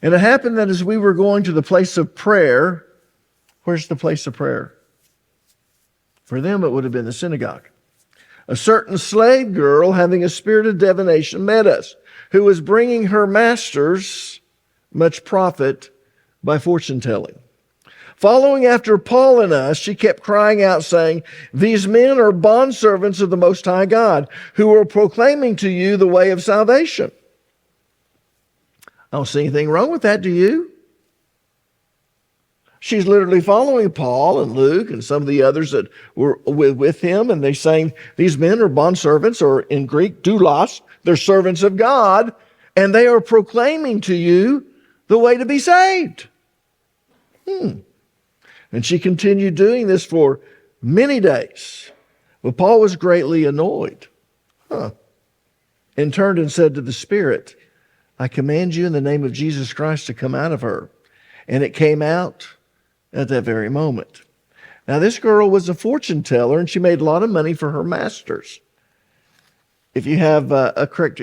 And it happened that as we were going to the place of prayer, where's the place of prayer? For them, it would have been the synagogue. A certain slave girl having a spirit of divination met us, who was bringing her masters much profit by fortune telling. Following after Paul and us, she kept crying out, saying, "These men are bondservants of the Most High God, who are proclaiming to you the way of salvation." I don't see anything wrong with that, do you? She's literally following Paul and Luke and some of the others that were with him, and they're saying these men are bondservants, or in Greek, doulos. They're servants of God, and they are proclaiming to you the way to be saved. And she continued doing this for many days. But Paul was greatly annoyed, and turned and said to the Spirit, "I command you in the name of Jesus Christ to come out of her." And it came out at that very moment. Now, this girl was a fortune teller, and she made a lot of money for her masters. If you have a correct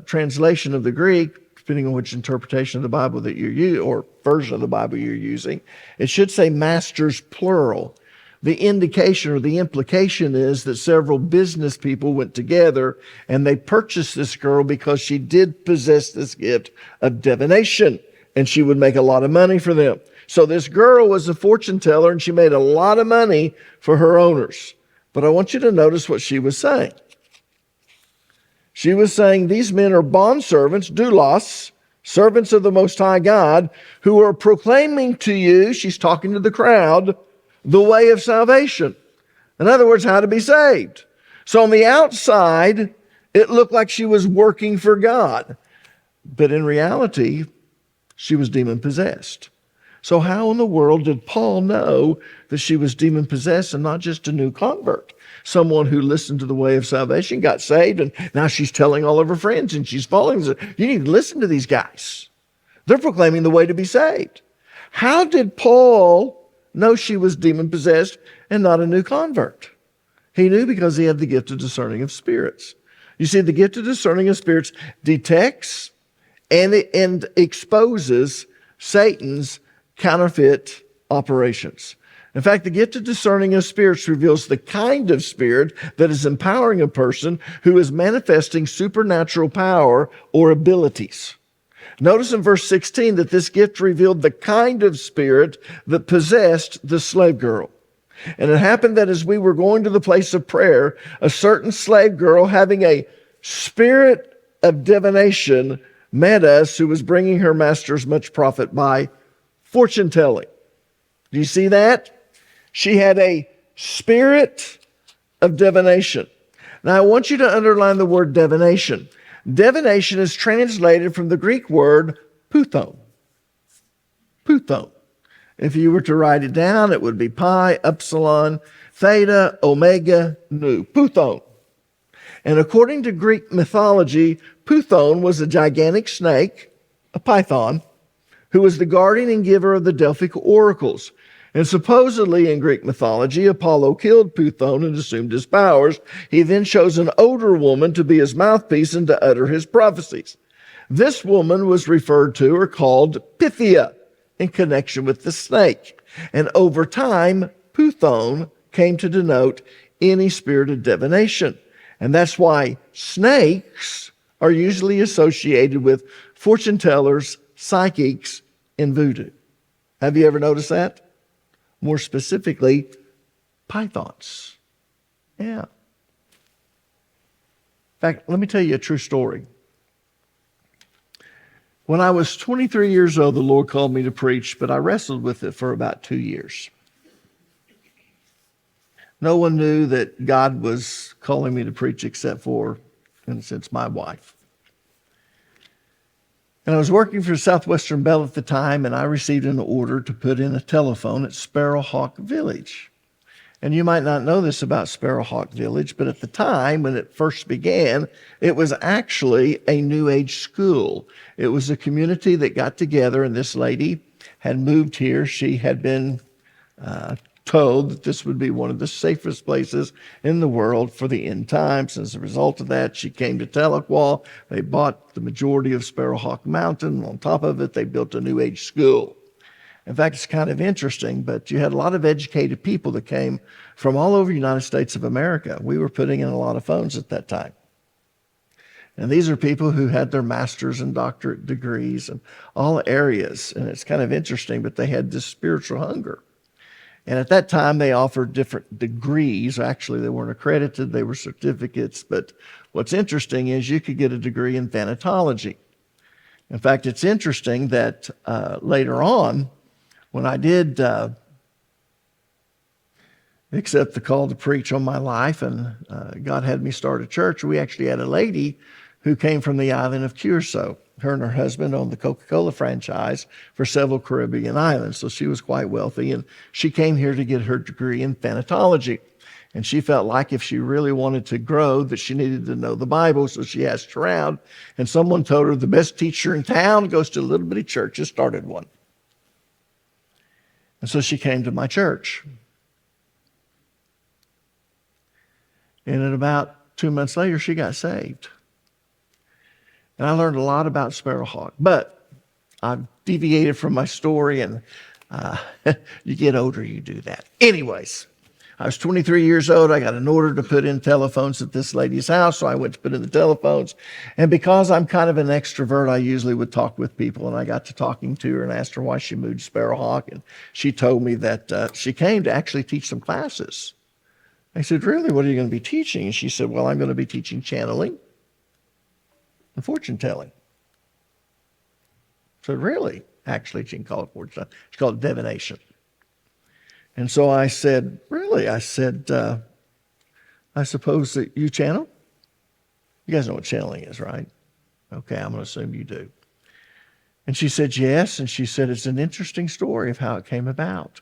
translation of the Greek, depending on which interpretation of the Bible that you use, or version of the Bible you're using, it should say masters plural. The indication or the implication is that several business people went together and they purchased this girl because she did possess this gift of divination, and she would make a lot of money for them. So this girl was a fortune teller, and she made a lot of money for her owners. But I want you to notice what she was saying. She was saying, these men are bondservants, doulos, servants of the Most High God, who are proclaiming to you, she's talking to the crowd, the way of salvation. In other words, how to be saved. So on the outside, it looked like she was working for God. But in reality, she was demon-possessed. So how in the world did Paul know that she was demon-possessed and not just a new convert? Someone who listened to the way of salvation, got saved, and now she's telling all of her friends, and she's following. You need to listen to these guys. They're proclaiming the way to be saved. How did Paul know she was demon-possessed and not a new convert? He knew because he had the gift of discerning of spirits. You see, the gift of discerning of spirits detects and exposes Satan's counterfeit operations. In fact, the gift of discerning of spirits reveals the kind of spirit that is empowering a person who is manifesting supernatural power or abilities. Notice in verse 16 that this gift revealed the kind of spirit that possessed the slave girl. And it happened that as we were going to the place of prayer, a certain slave girl having a spirit of divination met us, who was bringing her masters much profit by fortune telling. Do you see that? She had a spirit of divination. Now, I want you to underline the word divination. Divination is translated from the Greek word puthon. Puthon. If you were to write it down, it would be pi, epsilon, theta, omega, nu. Puthon. And according to Greek mythology, Puthon was a gigantic snake, a python, who was the guardian and giver of the Delphic oracles. And supposedly in Greek mythology, Apollo killed Puthon and assumed his powers. He then chose an older woman to be his mouthpiece and to utter his prophecies. This woman was referred to or called Pythia in connection with the snake. And over time, Puthon came to denote any spirit of divination. And that's why snakes are usually associated with fortune tellers, psychics, and voodoo. Have you ever noticed that? More specifically, pythons. Yeah. In fact, let me tell you a true story. When I was 23 years old, the Lord called me to preach, but I wrestled with it for about 2 years. No one knew that God was calling me to preach except for, in a sense, my wife. And I was working for Southwestern Bell at the time, and I received an order to put in a telephone at Sparrowhawk Village. And you might not know this about Sparrowhawk Village, but at the time when it first began, it was actually a New Age school. It was a community that got together, and this lady had moved here. She had been told that this would be one of the safest places in the world for the end times. As a result of that, she came to Tahlequah. They bought the majority of Sparrowhawk Mountain. On top of it, they built a New Age school. In fact, it's kind of interesting, but you had a lot of educated people that came from all over the United States of America. We were putting in a lot of phones at that time. And these are people who had their master's and doctorate degrees in all areas. And it's kind of interesting, but they had this spiritual hunger. And at that time, they offered different degrees. Actually, they weren't accredited. They were certificates. But what's interesting is you could get a degree in thanatology. In fact, it's interesting that later on, when I did accept the call to preach on my life and God had me start a church, we actually had a lady who came from the island of Curacao. Her and her husband owned the Coca-Cola franchise for several Caribbean islands, so she was quite wealthy, and she came here to get her degree in thanatology. And she felt like if she really wanted to grow, that she needed to know the Bible, so she asked around, and someone told her the best teacher in town goes to a little bitty church and started one. And so she came to my church. And at about 2 months later, she got saved. And I learned a lot about Sparrowhawk, but I've deviated from my story, and you get older, you do that. Anyways, I was 23 years old. I got an order to put in telephones at this lady's house, so I went to put in the telephones. And because I'm kind of an extrovert, I usually would talk with people, and I got to talking to her and asked her why she moved to Sparrowhawk, and she told me that she came to actually teach some classes. I said, really, what are you going to be teaching? And she said, well, I'm going to be teaching channeling and fortune telling. So really, actually, she can call it fortune telling. She called it divination. And so I said, really? I said, I suppose that you channel? You guys know what channeling is, right? Okay, I'm going to assume you do. And she said, yes. And she said, it's an interesting story of how it came about.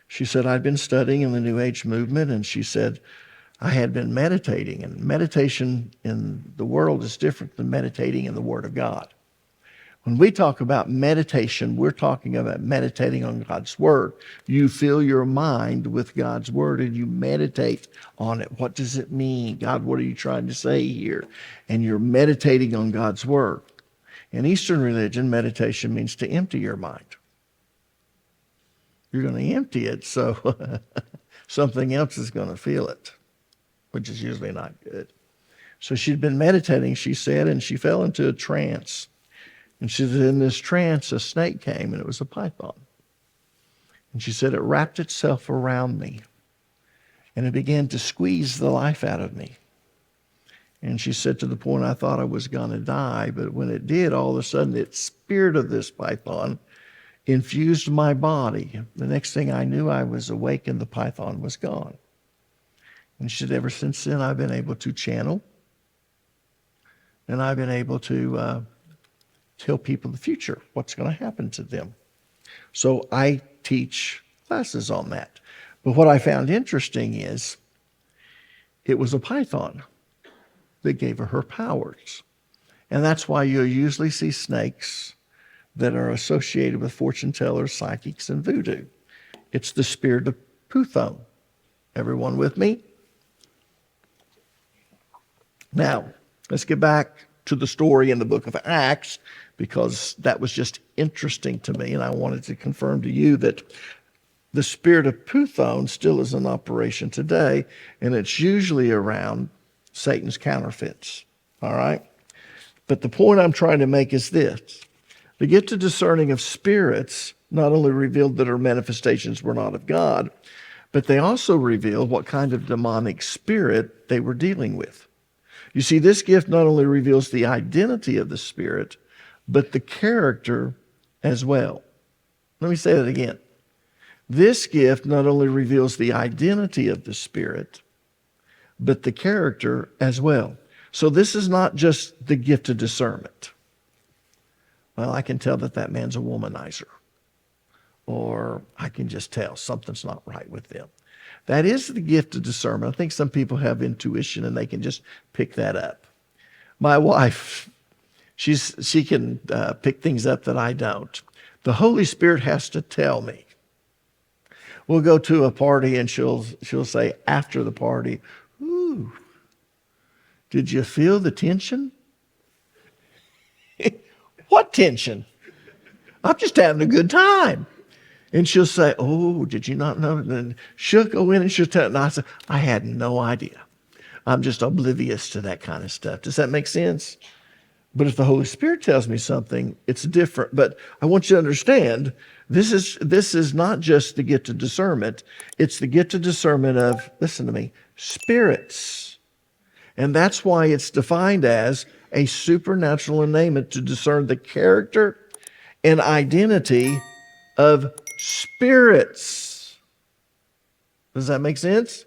She said, I'd been studying in the New Age movement, and she said, I had been meditating, and meditation in the world is different than meditating in the Word of God. When we talk about meditation, we're talking about meditating on God's Word. You fill your mind with God's Word and you meditate on it. What does it mean? God, what are you trying to say here? And you're meditating on God's Word. In Eastern religion, meditation means to empty your mind. You're going to empty it, so something else is going to fill it, which is usually not good. So she'd been meditating, she said, and she fell into a trance. And she said, in this trance, a snake came, and it was a python. And she said, it wrapped itself around me, and it began to squeeze the life out of me. And she said, to the point I thought I was going to die, but when it did, all of a sudden, the spirit of this python infused my body. The next thing I knew, I was awake, and the python was gone. And she said, ever since then, I've been able to channel, and I've been able to tell people the future, what's going to happen to them. So I teach classes on that. But what I found interesting is it was a python that gave her powers. And that's why you'll usually see snakes that are associated with fortune tellers, psychics, and voodoo. It's the spirit of Puthon. Everyone with me? Now, let's get back to the story in the book of Acts, because that was just interesting to me, and I wanted to confirm to you that the spirit of Puthon still is in operation today, and it's usually around Satan's counterfeits, all right? But the point I'm trying to make is this. The gift of discerning of spirits not only revealed that her manifestations were not of God, but they also revealed what kind of demonic spirit they were dealing with. You see, this gift not only reveals the identity of the spirit, but the character as well. Let me say that again. This gift not only reveals the identity of the spirit, but the character as well. So this is not just the gift of discernment. Well, I can tell that that man's a womanizer. Or I can just tell something's not right with them. That is the gift of discernment. I think some people have intuition and they can just pick that up. My wife, she can pick things up that I don't. The Holy Spirit has to tell me. we'll go to a party and she'll say after the party, "Ooh, did you feel the tension?" What tension? I'm just having a good time. And she'll say, "Oh, did you not know?" And she'll go in and she'll tell. And I said, "I had no idea. I'm just oblivious to that kind of stuff." Does that make sense? But if the Holy Spirit tells me something, it's different. But I want you to understand, this is not just the gift of discernment. It's the gift of discernment of, listen to me, spirits. And that's why it's defined as a supernatural enablement to discern the character and identity of spirits. Does that make sense?